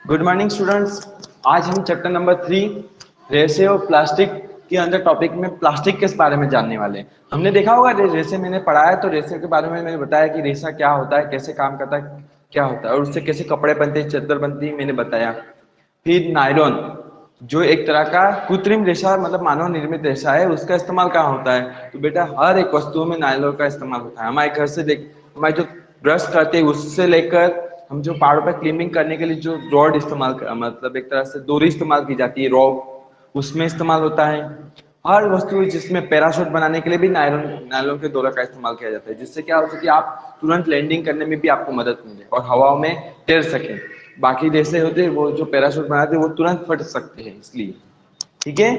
Good morning students. आज हम chapter number 3 रेसे और प्लास्टिक के अंदर टॉपिक में प्लास्टिक के बारे में जानने वाले हैं। हमने देखा होगा रेसे मैंने पढ़ाया, तो रेसे के बारे में मैंने बताया कि रेसा क्या होता है, कैसे काम करता है, क्या होता है और उससे कैसे कपड़े बनते हैं, चादर बनती है, मैंने बताया। फिर नायलॉन जो एक तरह का कृत्रिम रेशा मतलब मानव निर्मित रेशा है, उसका इस्तेमाल कहाँ होता है? तो बेटा हर एक वस्तुओं में नायलॉन का इस्तेमाल होता है। हमारे घर से देख, हमारे जो ब्रश करते हैं उससे लेकर हम जो पहाड़ों पर क्लीनिंग करने के लिए जो रॉड इस्तेमाल मतलब एक तरह से डोरी इस्तेमाल की जाती है, रॉड उसमें इस्तेमाल होता है। हर वस्तु जिसमें पैराशूट बनाने के लिए भी नायलॉन नायलॉन के डोरा का इस्तेमाल किया जाता है, जिससे क्या हो सके आप तुरंत लैंडिंग करने में भी आपको मदद मिले और हवाओं में तैर सके। बाकी जैसे होते हैं वो जो पैराशूट बनाते हैं वो तुरंत फट सकते हैं, इसलिए। ठीक है,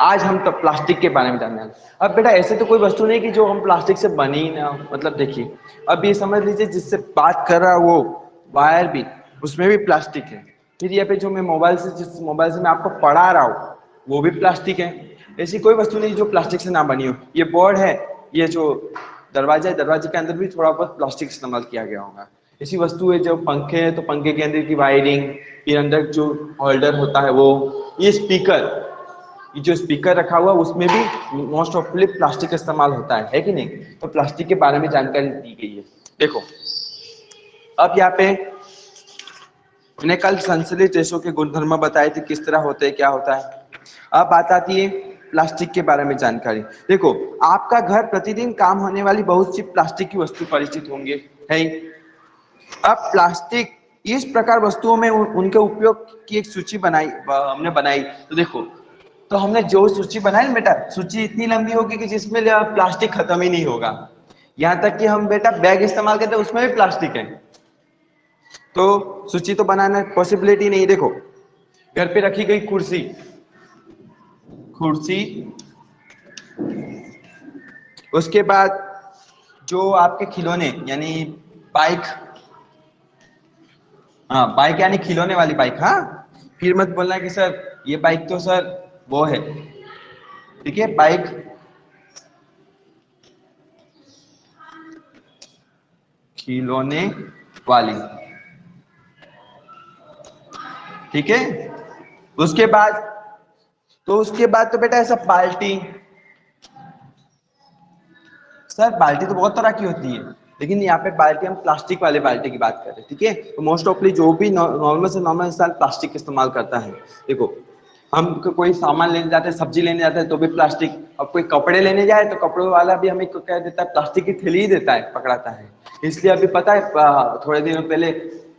आज हम तो प्लास्टिक के बारे में जानने वाले। अब बेटा ऐसे तो कोई वस्तु नहीं कि जो हम प्लास्टिक से बनी ना, मतलब देखिए अब ये समझ लीजिए जिससे बात कर रहा वो वायर भी, उसमें भी प्लास्टिक है। फिर ये पे जो मैं जिस मोबाइल से मैं आपको पढ़ा रहा हूँ वो भी प्लास्टिक है। ऐसी कोई वस्तु नहीं जो प्लास्टिक से ना बनी हो। ये बोर्ड है, ये जो दरवाजा है, दरवाजे के अंदर भी थोड़ा बहुत प्लास्टिक इस्तेमाल किया गया होगा। ऐसी वस्तु है जो पंखे है, तो पंखे के अंदर की वायरिंग, फिर अंदर जो होल्डर होता है वो, ये स्पीकर, ये जो स्पीकर रखा हुआ उसमें भी मोस्ट ऑफली प्लास्टिक का इस्तेमाल होता है कि नहीं? तो प्लास्टिक के बारे में जानकारी दी गई है। देखो अब यहाँ पे मैंने कल संश्लेषित रेशों के गुणधर्म बताए थे, किस तरह होते हैं, क्या होता है। अब बात आती है प्लास्टिक के बारे में जानकारी। देखो आपका घर प्रतिदिन काम होने वाली बहुत सी प्लास्टिक की वस्तु परिचित होंगे, है। अब प्लास्टिक इस प्रकार वस्तुओं में उनके उपयोग की एक सूची हमने बनाई। तो देखो, तो हमने जो सूची बनाई ना बेटा, सूची इतनी लंबी होगी कि जिसमें प्लास्टिक खत्म ही नहीं होगा। यहाँ तक कि हम बेटा बैग इस्तेमाल करते हैं उसमें भी प्लास्टिक है, तो सूची तो बनाना पॉसिबिलिटी नहीं। देखो घर पे रखी गई कुर्सी, कुर्सी, उसके बाद जो आपके खिलौने यानी बाइक, हाँ बाइक यानी खिलौने वाली बाइक, हाँ। फिर मत बोलना कि सर ये बाइक तो सर वो है, ठीक है, बाइक खिलौने वाली, ठीक है। उसके बाद तो बेटा ऐसा बाल्टी, सर बाल्टी तो बहुत तरह की होती है, लेकिन यहाँ पे बाल्टी हम प्लास्टिक वाले बाल्टी की बात कर रहे हैं, ठीक है। तो मोस्ट ऑफली जो भी नॉर्मल से नॉर्मल इंसान प्लास्टिक का इस्तेमाल करता है। देखो हम कोई सामान लेने जाते हैं, सब्जी लेने जाते हैं तो भी प्लास्टिक, अब कोई कपड़े लेने जाए तो कपड़ों वाला भी हमें कह देता है प्लास्टिक की थैली ही देता है, पकड़ाता है। इसलिए अभी पता है थोड़े दिनों पहले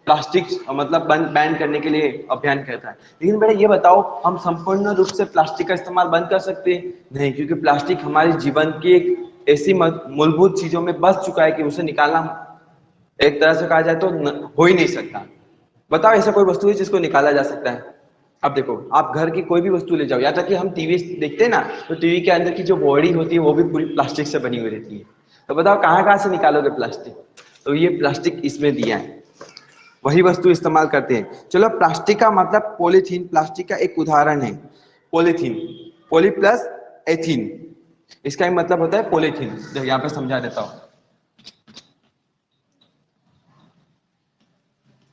प्लास्टिक मतलब बैन करने के लिए अभियान करता है। लेकिन बेटा ये बताओ, हम संपूर्ण रूप से प्लास्टिक का इस्तेमाल बंद कर सकते हैं? नहीं, क्योंकि प्लास्टिक हमारे जीवन की एक ऐसी मूलभूत चीजों में बस चुका है कि उसे निकालना एक तरह से कहा जाए तो हो ही नहीं सकता। बताओ ऐसा कोई वस्तु है जिसको निकाला जा सकता है? अब देखो आप घर की कोई भी वस्तु ले जाओ, या तक कि हम टीवी देखते हैं ना, तो टीवी के अंदर की जो बॉडी होती है वो भी पूरी प्लास्टिक से बनी हुई रहती है। तो बताओ कहाँ कहाँ से निकालोगे प्लास्टिक? तो ये प्लास्टिक इसमें दिया है, वही वस्तु इस्तेमाल करते हैं। चलो प्लास्टिक का मतलब पॉलीथीन प्लास्टिक का एक उदाहरण है। पॉलीथीन, पॉली प्लस एथीन, इसका ही मतलब होता है पॉलीथीन। देखो यहाँ पे समझा देता हूँ,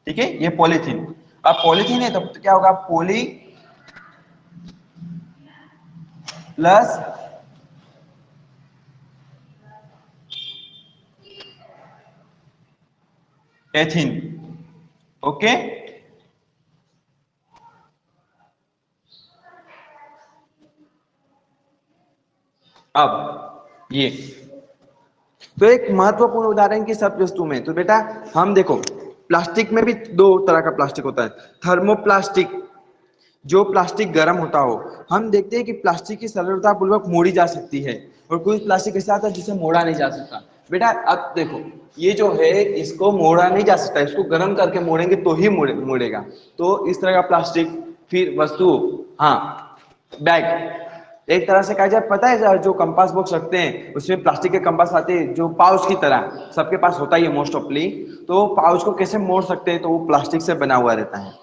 ठीक है। ये पॉलीथीन, अब पॉलीथीन है तो क्या होगा, पॉली प्लस एथीन, ओके। अब ये तो एक महत्वपूर्ण उदाहरण की सब वस्तु में, तो बेटा हम देखो प्लास्टिक में भी दो तरह का प्लास्टिक होता है। थर्मोप्लास्टिक, जो प्लास्टिक गर्म होता हो। हम देखते हैं कि प्लास्टिक की सरलता पूर्वक मोड़ी जा सकती है, और कुछ प्लास्टिक ऐसा आता है जिसे मोड़ा नहीं जा सकता। बेटा अब देखो ये जो है इसको मोड़ा नहीं जा सकता, इसको गर्म करके मोड़ेंगे तो ही मोड़ेगा। तो इस तरह का प्लास्टिक, फिर वस्तु, हाँ बैग, एक तरह से कहा जाए पता है जो कंपास बॉक्स रखते हैं उसमें प्लास्टिक के कंपास आते हैं जो पाउच की तरह, सबके पास होता ही है मोस्ट ऑफली। तो पाउच को कैसे मोड़ सकते हैं? तो वो प्लास्टिक से बना हुआ रहता है।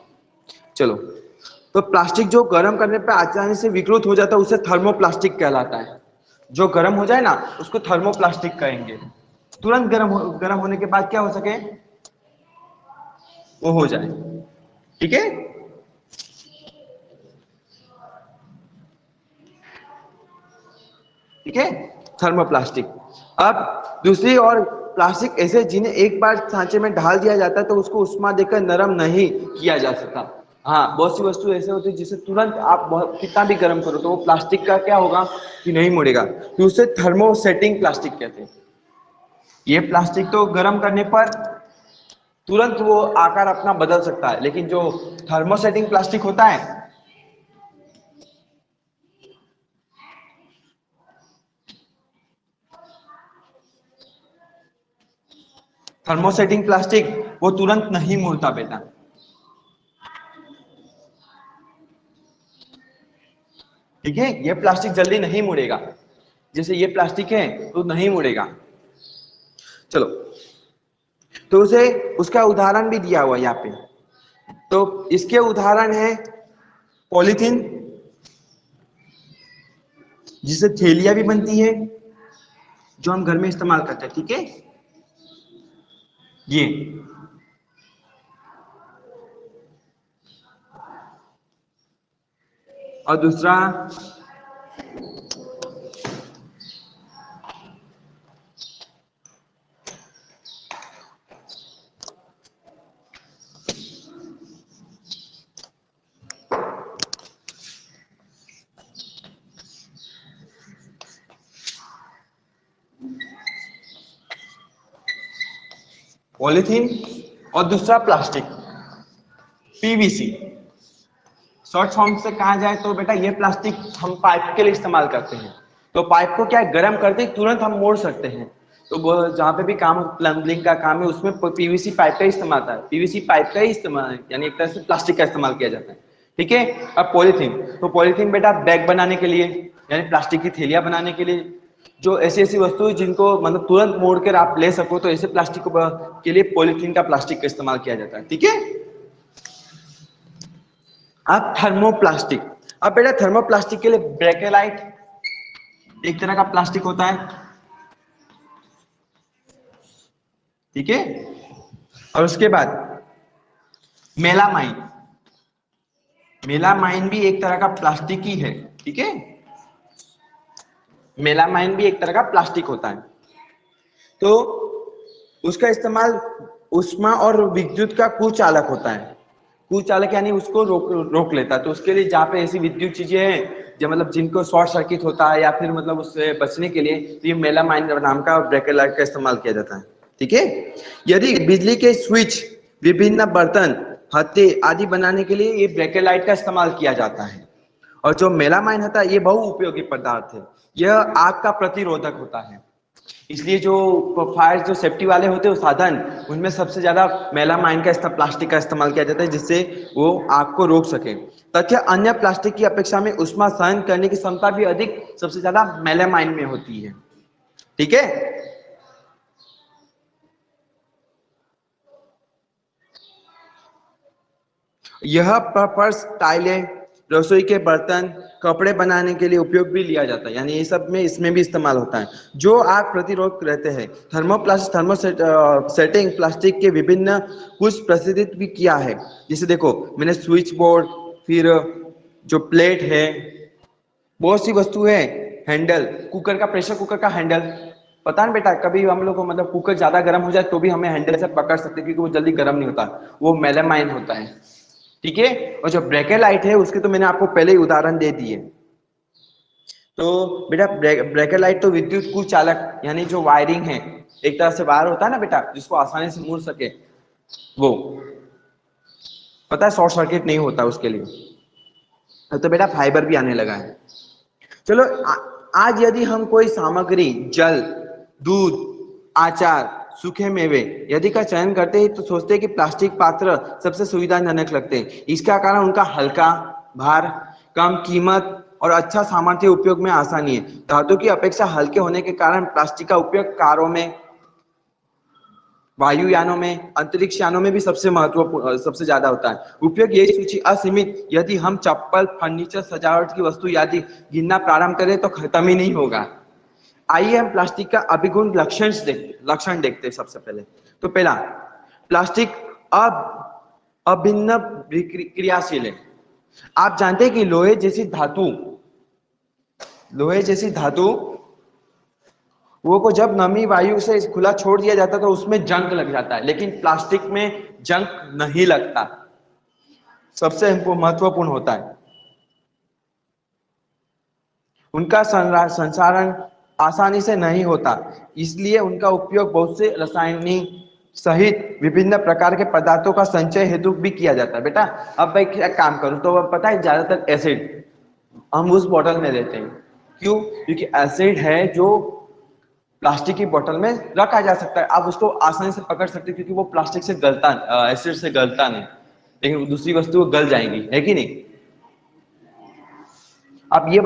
चलो, तो प्लास्टिक जो गर्म करने पर आसानी से विकृत हो जाता है उसे थर्मोप्लास्टिक कहलाता है। जो गर्म हो जाए ना उसको थर्मोप्लास्टिक कहेंगे। तुरंत गर्म होने के बाद क्या हो सके वो हो जाए। ठीक है। ठीक है, थर्मोप्लास्टिक। अब दूसरी और प्लास्टिक ऐसे जिन्हें एक बार सांचे में ढाल दिया जाता है तो उसको उष्मा देकर नरम नहीं किया जा सकता। हाँ, बहुत सी वस्तु ऐसे होती है जिसे तुरंत आप बहुत कितना भी गर्म करो तो वो प्लास्टिक का क्या होगा कि नहीं मुड़ेगा, तो उसे थर्मोसेटिंग प्लास्टिक कहते हैं। ये प्लास्टिक तो गर्म करने पर तुरंत वो आकार अपना बदल सकता है, लेकिन जो थर्मोसेटिंग प्लास्टिक होता है थर्मोसेटिंग प्लास्टिक वो तुरंत नहीं मुड़ता बेटा। ठीक है, ये प्लास्टिक जल्दी नहीं मुड़ेगा, जैसे ये प्लास्टिक है तो नहीं मुड़ेगा। चलो, तो उसे उसका उदाहरण भी दिया हुआ यहाँ पे, तो इसके उदाहरण है पॉलीथीन, जिससे थैलियां भी बनती है जो हम घर में इस्तेमाल करते हैं। ठीक है, ये और दूसरा पॉलीथीन और दूसरा प्लास्टिक पीवीसी। शॉर्ट फॉर्म से कहा जाए तो बेटा ये प्लास्टिक हम पाइप के लिए इस्तेमाल करते हैं, तो पाइप को क्या गर्म करते ही तुरंत हम मोड़ सकते हैं। तो वो जहाँ पे भी काम प्लम्बिंग का काम है उसमें पीवीसी पाइप का इस्तेमाल आता है, पीवीसी पाइप का ही इस्तेमाल है, यानी एक तरह से प्लास्टिक का इस्तेमाल किया जाता है। ठीक है, अब पॉलीथीन, तो पॉलीथीन बेटा बैग बनाने के लिए यानी प्लास्टिक की थैलियां बनाने के लिए, जो ऐसी ऐसी वस्तु जिनको मतलब तुरंत मोड़ कर आप ले सको, तो ऐसे प्लास्टिक के लिए पॉलीथीन का प्लास्टिक का इस्तेमाल किया जाता है। ठीक है, अब थर्मोप्लास्टिक। अब बेटा थर्मोप्लास्टिक के लिए ब्रेकेलाइट एक तरह का प्लास्टिक होता है। ठीक है, और उसके बाद मेलामाइन, मेलामाइन भी एक तरह का प्लास्टिक ही है। ठीक है, मेलामाइन भी एक तरह का प्लास्टिक होता है, तो उसका इस्तेमाल ऊष्मा और विद्युत का कुचालक होता है। कुचालक यानी उसको रोक रोक लेता है, तो उसके लिए जहाँ पे ऐसी विद्युत चीजें हैं जो मतलब जिनको शॉर्ट सर्किट होता है या फिर मतलब उससे बचने के लिए, तो ये मेलामाइन नाम का ब्रेकर लाइट का इस्तेमाल किया जाता है। ठीक है, यदि बिजली के स्विच, विभिन्न बर्तन, हत्थे आदि बनाने के लिए ये ब्रेकर लाइट का इस्तेमाल किया जाता है। और जो मेलामाइन होता है ये बहुउपयोगी पदार्थ है, यह आग का प्रतिरोधक होता है, इसलिए जो फायर जो सेफ्टी वाले होते हैं वो साधन, उनमें सबसे ज्यादा मेलामाइन का प्लास्टिक का इस्तेमाल किया जाता है, जिससे वो आग को रोक सके। तथ्य अन्य प्लास्टिक की अपेक्षा में उष्मा सहन करने की क्षमता भी अधिक सबसे ज्यादा मेलामाइन में होती है। ठीक है, यह पर्स, टाइलें, रसोई के बर्तन, कपड़े बनाने के लिए उपयोग भी लिया जाता है, यानी ये सब में इसमें भी इस्तेमाल होता है, जो आग प्रतिरोध रहते हैं। थर्मोप्लास्ट थर्मोसेटिंग प्लास्टिक के विभिन्न कुछ प्रसिद्ध भी किया है, जैसे देखो मैंने स्विच बोर्ड, फिर जो प्लेट है, बहुत सी वस्तु है, हैंडल, कुकर का, प्रेशर कुकर का हैंडल, पता नहीं बेटा कभी हम लोग को मतलब कुकर ज्यादा गर्म हो जाए तो भी हमें हैंडल से पकड़ सकते हैं क्योंकि वो जल्दी गर्म नहीं होता, वो मेलामाइन होता है। ठीक है, और जो ब्रेकर लाइट है उसके तो मैंने आपको पहले ही उदाहरण दे दिए। तो बेटा ब्रेकर लाइट तो विद्युत कुचालक यानी जो वायरिंग है, एक तरह से वायर होता है ना बेटा जिसको आसानी से मुड़ सके, वो पता है शॉर्ट सर्किट नहीं होता उसके लिए। तो बेटा फाइबर भी आने लगा है। चलो आज यदि हम कोई सामग्री, जल, दूध, आचार, सूखे मेवे यदि का चयन करते हैं तो सोचते हैं कि प्लास्टिक पात्र सबसे सुविधाजनक लगते हैं। इसका कारण उनका हल्का भार, कम कीमत और अच्छा सामर्थ्य उपयोग में आसानी है। धातु की अपेक्षा हल्के होने के कारण प्लास्टिक का उपयोग कारों में, वायुयानों में, अंतरिक्ष यानों में भी सबसे महत्वपूर्ण, सबसे ज्यादा होता है उपयोग। यही सूची असीमित, यदि हम चप्पल, फर्नीचर, सजावट की वस्तु यदि गिनना प्रारंभ करें तो खत्म ही नहीं होगा। आइए हम प्लास्टिक का अभिगुण लक्षण देखते हैं। सबसे पहले तो पहला, प्लास्टिक अब अभिन्न क्रियाशील है। आप जानते हैं कि लोहे जैसी धातु वो को जब नमी वायु से खुला छोड़ दिया जाता है तो उसमें जंग लग जाता है, लेकिन प्लास्टिक में जंग नहीं लगता। सबसे महत्वपूर्ण होता है उनका संसारण आसानी से नहीं होता, इसलिए उनका उपयोग बहुत से रासायनिक सहित विभिन्न प्रकार के पदार्थों का संचय हेतु भी किया जाता है। बेटा अब भाई क्या काम करूं, तो अब पता है ज्यादातर एसिड हम उस बोतल में लेते हैं। क्यों? क्योंकि एसिड है जो प्लास्टिक की बोतल में रखा जा सकता है, आप उसको आसानी से पकड़ सकते हैं क्योंकि वो प्लास्टिक से गलता, एसिड से गलता नहीं, लेकिन दूसरी वस्तु गल जाएंगी, है कि नहीं? आप ये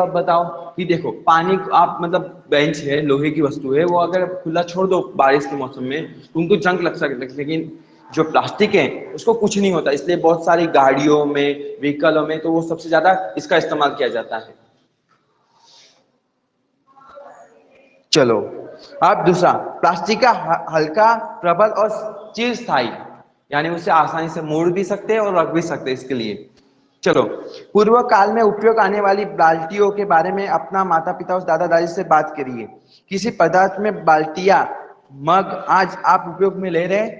बताओ कि देखो पानी आप मतलब बेंच है, लोहे की वस्तु है, वो अगर खुला छोड़ दो बारिश के मौसम में तो उनको जंग लग सकता है, लेकिन जो प्लास्टिक है उसको कुछ नहीं होता। इसलिए बहुत सारी गाड़ियों में, व्हीकलों में तो वो सबसे ज्यादा इसका इस्तेमाल किया जाता है। चलो अब दूसरा, प्लास्टिक का हल्का, प्रबल और चिरस्थायी, यानी उसे आसानी से मोड़ भी सकते हैं और रख भी सकते हैं। इसके लिए चलो पूर्व काल में उपयोग आने वाली बाल्टियों के बारे में अपना माता पिता और दादा दादी से बात करिए। किसी पदार्थ में बाल्टिया, मग आज आप उपयोग में ले रहे हैं,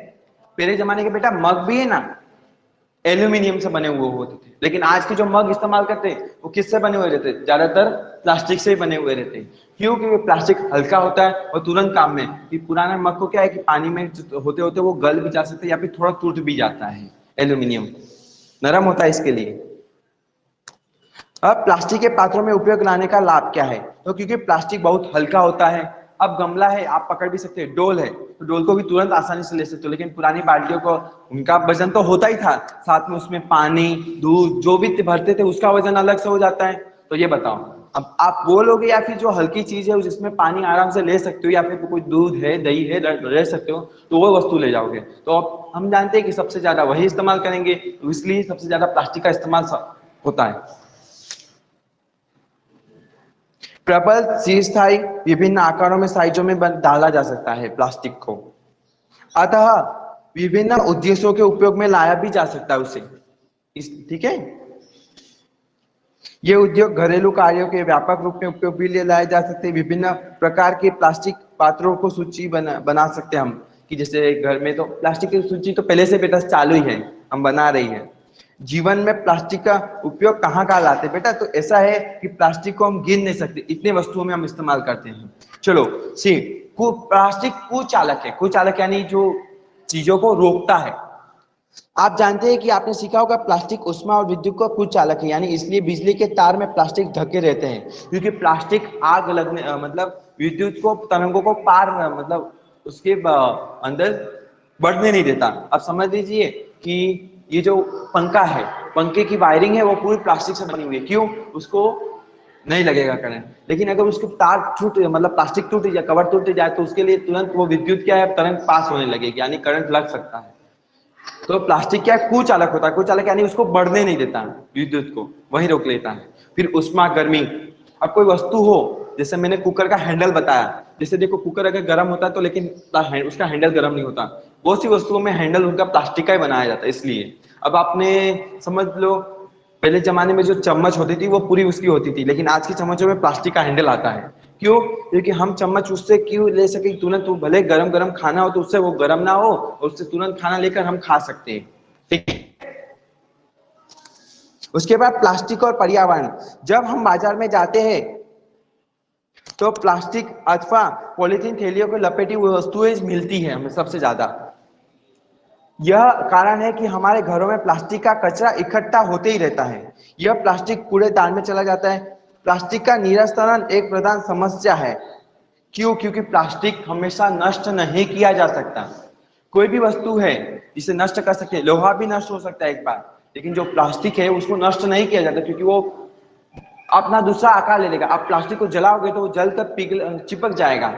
पहले जमाने के बेटा मग भी है ना एल्यूमिनियम से बने हुए होते थे, लेकिन आज के जो मग इस्तेमाल करते हैं वो किससे बने हुए रहते हैं? ज्यादातर प्लास्टिक से ही बने हुए रहते हैं। क्यों? क्योंकि प्लास्टिक हल्का होता है और तुरंत काम में। कि पुराना मग को क्या है कि पानी में होते होते वो गल भी जा सकते हैं या फिर थोड़ा टूट भी जाता है। एल्यूमिनियम नरम होता है इसके लिए। अब प्लास्टिक के पात्रों में उपयोग लाने का लाभ क्या है? तो क्योंकि प्लास्टिक बहुत हल्का होता है। अब गमला है आप पकड़ भी सकते हैं, डोल है तो डोल को भी तुरंत आसानी से ले सकते हो, लेकिन पुरानी बाल्टियों को उनका वजन तो होता ही था, साथ में उसमें पानी दूध जो भी भरते थे उसका वजन अलग से हो जाता है। तो ये बताओ अब आप वो लोगे या फिर जो हल्की चीज है जिसमें पानी आराम से ले सकते हो या फिर कोई दूध है दही है रह सकते हो तो वो वस्तु ले जाओगे। तो अब हम जानते हैं कि सबसे ज्यादा वही इस्तेमाल करेंगे, तो इसलिए सबसे ज्यादा प्लास्टिक का इस्तेमाल होता है। प्रबल चिरस्थायी, विभिन्न आकारों में साइजों में डाला जा सकता है प्लास्टिक को, अतः विभिन्न उद्देश्यों के उपयोग में लाया भी जा सकता है उसे। ठीक है, ये उद्योग घरेलू कार्यों के व्यापक रूप में उपयोग भी ले लाए जा सकते हैं। विभिन्न प्रकार के प्लास्टिक पात्रों को सूची बना सकते हैं हम, कि जैसे घर में तो प्लास्टिक की सूची तो पहले से बेटा चालू ही है, हम बना रही है। जीवन में प्लास्टिक का उपयोग कहाँ कहाँ लाते हैं बेटा? तो ऐसा है कि प्लास्टिक को हम गिन नहीं सकते, इतने वस्तुओं में हम इस्तेमाल करते हैं। चलो सी प्लास्टिक कुचालक है। कुचालक यानी जो चीजों को रोकता है। आप जानते हैं कि आपने सीखा होगा प्लास्टिक उष्मा और विद्युत का कुचालक है, यानी इसलिए बिजली के तार में प्लास्टिक ढके रहते हैं, क्योंकि प्लास्टिक आग लगने मतलब विद्युत को तरंगों को पार मतलब उसके अंदर बढ़ने नहीं देता। अब समझ लीजिए कि ये जो पंखा है, पंखे की वायरिंग है वो पूरी प्लास्टिक से बनी हुई है। क्यों? उसको नहीं लगेगा करंट, लेकिन अगर उसके तार टूट मतलब प्लास्टिक टूट जाए, कवर टूट जाए तो उसके लिए तुरंत वो विद्युत क्या है तरंग पास होने लगेगी, यानी करंट लग सकता है। तो प्लास्टिक क्या है? कुचालक होता है। कुचालक यानी उसको बढ़ने नहीं देता, विद्युत को वहीं रोक लेता है। फिर उष्मा गर्मी, अब कोई वस्तु हो, जैसे मैंने कुकर का हैंडल बताया, जैसे देखो कुकर अगर गर्म होता है तो लेकिन उसका हैंडल गर्म नहीं होता, बहुत सी वस्तुओं में हैंडल उनका प्लास्टिक का ही बनाया जाता है। इसलिए अब आपने समझ लो पहले जमाने में जो चम्मच होती थी वो पूरी उसकी होती थी, लेकिन आज की चम्मचों में प्लास्टिक का हैंडल आता है। क्यों? क्योंकि हम चम्मच उससे क्यों ले सके, तुरंत वो भले गरम गरम खाना हो तो उससे वो गरम ना हो और उससे तुरंत खाना लेकर हम खा सकते हैं। ठीक है, उसके बाद प्लास्टिक और पर्यावरण। जब हम बाजार में जाते हैं तो प्लास्टिक अथवा पॉलीथीन थैलियों को लपेटी हुई वस्तुएं मिलती है हमें सबसे ज्यादा। यह कारण है कि हमारे घरों में प्लास्टिक का कचरा इकट्ठा होते ही रहता है। यह प्लास्टिक कूड़ेदान में चला जाता है। प्लास्टिक का निरास्तरण एक प्रधान समस्या है। क्यों? क्योंकि प्लास्टिक हमेशा नष्ट नहीं किया जा सकता। कोई भी वस्तु है जिसे नष्ट कर सकते हैं, लोहा भी नष्ट हो सकता है एक बार, लेकिन जो प्लास्टिक है उसको नष्ट नहीं किया जाता, क्योंकि वो अपना दूसरा आकार ले लेगा। आप प्लास्टिक को जलाओगे तो वो जलकर पिघल चिपक जाएगा,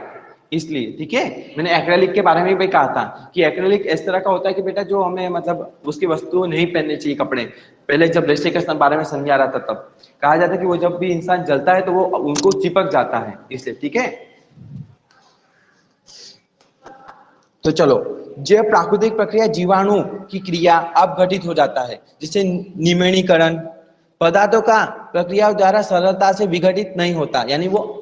इसलिए। ठीक है, मैंने एक्रेलिक के बारे में भी कहा था कि एक्रेलिक इस तरह का होता है कि बेटा जो हमें मतलब उसकी वस्तु नहीं पहननी चाहिए कपड़े। पहले जब रेशे के बारे में समझा रहा था तब कहा जाता है कि वो जब भी इंसान जलता है तो वो उनको चिपक जाता है, इसलिए। ठीक है, तो चलो जैव प्राकृतिक प्रक्रिया जीवाणु की क्रिया अब घटित हो जाता है, जिससे निमेणीकरण पदार्थों का प्रक्रिया द्वारा सरलता से विघटित नहीं होता, यानी वो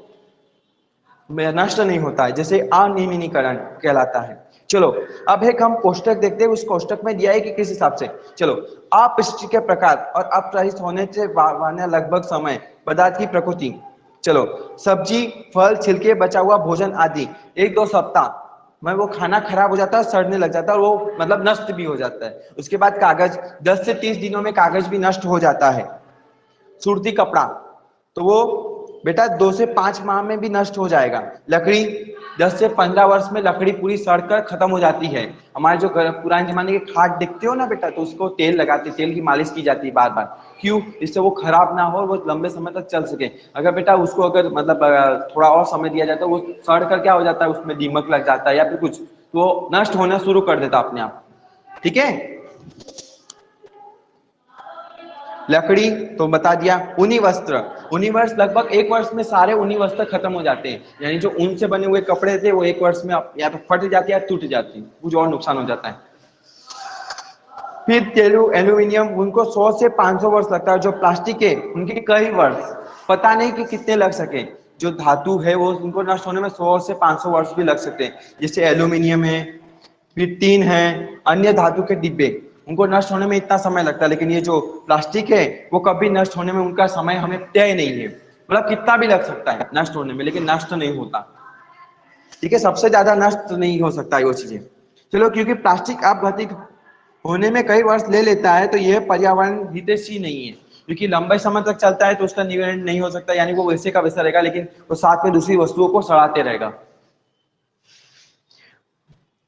नष्ट नहीं होता है, जैसे अनिमीनीकरण कहलाता है। चलो अब एक हम कोष्टक देखते हैं, उस कोष्टक में दिया है कि किस हिसाब से। चलो, अपशिष्ट के प्रकार और अपरहित होने से वाने लगभग समय, पदार्थ की प्रकृति। चलो, सब्जी, फल, छिलके, बचा हुआ भोजन आदि 1-2 सप्ताह में वो खाना खराब हो जाता है, सड़ने लग जाता है, और वो मतलब नष्ट भी हो जाता है। उसके बाद कागज, 10 से 30 दिनों में कागज भी नष्ट हो जाता है। सूती कपड़ा तो वो बेटा 2 से 5 माह में भी नष्ट हो जाएगा। लकड़ी 10 से 15 वर्ष में लकड़ी पूरी सड़कर खत्म हो जाती है। हमारे जो पुराने जमाने के खाट देखते हो ना बेटा, तो उसको तेल लगाते, तेल की मालिश की जाती है बार बार। क्यों? इससे वो खराब ना हो, वो लंबे समय तक चल सके। अगर बेटा उसको अगर मतलब थोड़ा और समय दिया जाए तो वो सड़ कर क्या हो जाता है, उसमें दीमक लग जाता है या फिर कुछ, तो वो नष्ट होना शुरू कर देता अपने आप। ठीक है। लकड़ी तो बता दिया। ऊनी वस्त्र, ऊनी वस्त्र लगभग 1 वर्ष में सारे ऊनी वस्त्र खत्म हो जाते हैं, यानी जो ऊन से बने हुए कपड़े थे वो 1 वर्ष में या तो फट जाते हैं या टूट जाती है, कुछ और नुकसान हो जाता है। फिर तेलु एल्यूमिनियम, उनको 100 से 500 वर्ष लगता है। जो प्लास्टिक है उनके कई वर्ष, पता नहीं कि कितने लग सके। जो धातु है वो उनको नष्ट होने में 100 से 500 वर्ष भी लग सकते हैं, जैसे एल्यूमिनियम है, फिर टीन है, अन्य धातु के डिब्बे, उनको नष्ट होने में इतना समय लगता है। लेकिन ये जो प्लास्टिक है वो कभी नष्ट होने में उनका समय हमें तय नहीं है, मतलब कितना भी लग सकता है नष्ट होने में, लेकिन नष्ट नहीं होता। ठीक है, सबसे ज्यादा नष्ट नहीं हो सकता है वो चीजें। चलो, क्योंकि प्लास्टिक आप भौतिक होने में कई वर्ष ले लेता है तो यह पर्यावरण हितैषी नहीं है, क्योंकि लंबे समय तक चलता है तो उसका निवारण नहीं हो सकता, यानी वो वैसे का वैसा रहेगा, लेकिन वो साथ में दूसरी वस्तुओं को सड़ाते रहेगा।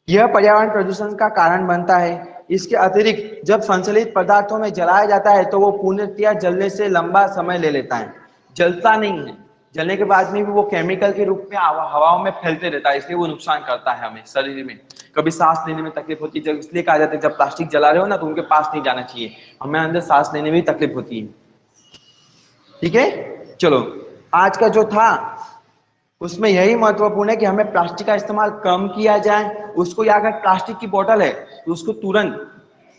यह पर्यावरण प्रदूषण का कारण बनता है। इसके अतिरिक्त जब संश्लेषित पदार्थों में जलाया जाता है तो वो पूर्णतया जलने से लंबा समय ले लेता है, जलता नहीं है। जलने के बाद में भी वो केमिकल के रूप में हवाओं में फैलते रहता है, इसलिए वो नुकसान करता है हमें शरीर में। कभी सांस लेने में तकलीफ होती है, जब इसलिए कहा जाता है जब प्लास्टिक जला रहे हो ना तो उनके पास नहीं जाना चाहिए, हमें अंदर सांस लेने में भी तकलीफ होती है। ठीक है। चलो, आज का जो था उसमें यही महत्वपूर्ण है कि हमें प्लास्टिक का इस्तेमाल कम किया जाए। उसको, या अगर प्लास्टिक की बोतल है तो उसको तुरंत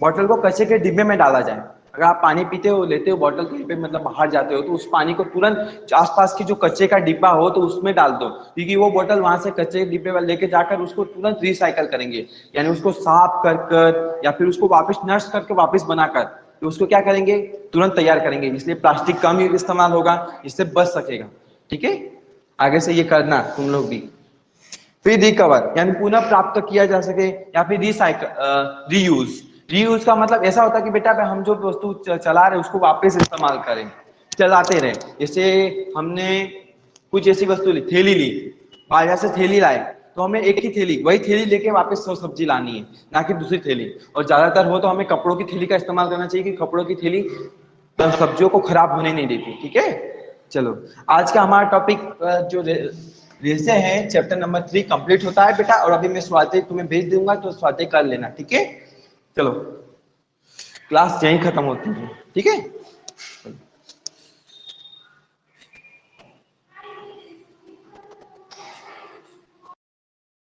बोतल को कचरे के डिब्बे में डाला जाए। अगर आप पानी पीते हो, लेते हो बोतल कहीं पे मतलब बाहर जाते हो, तो उस पानी को तुरंत आसपास की जो कचरे का डिब्बा हो तो उसमें डाल दो, क्योंकि वो बोतल वहां से कचरे के डिब्बे में लेके जाकर उसको तुरंत रिसाइकल करेंगे, यानी उसको साफ कर कर या फिर उसको वापस नष्ट करके वापस बनाकर, तो उसको क्या करेंगे, तुरंत तैयार करेंगे। इसलिए प्लास्टिक कम इस्तेमाल होगा, इससे बच सकेगा। ठीक है, आगे से ये करना तुम लोग भी। फिर रिकवर, यानी पुनः प्राप्त किया जा सके, या फिर रिसाइकल, रीयूज। रीयूज का मतलब ऐसा होता है कि बेटा हम जो वस्तु चला रहे उसको वापस इस्तेमाल करें, चलाते रहे। जैसे हमने कुछ ऐसी वस्तु ली, थैली ली, बाजार से थैली लाए, तो हमें एक ही थैली, वही थैली लेके वापस सब्जी लानी है, ना कि दूसरी थैली। और ज्यादातर हो तो हमें कपड़ों की थैली का इस्तेमाल करना चाहिए, कि कपड़ों की थैली सब्जियों को खराब होने नहीं देती। ठीक है। चलो, आज का हमारा टॉपिक जो रेसे हैं चैप्टर नंबर 3 कंप्लीट होता है बेटा, और अभी मैं स्वाध्याय तुम्हें भेज दूंगा तो स्वाध्याय कर लेना। ठीक है। चलो, क्लास यहीं खत्म होती है। ठीक है।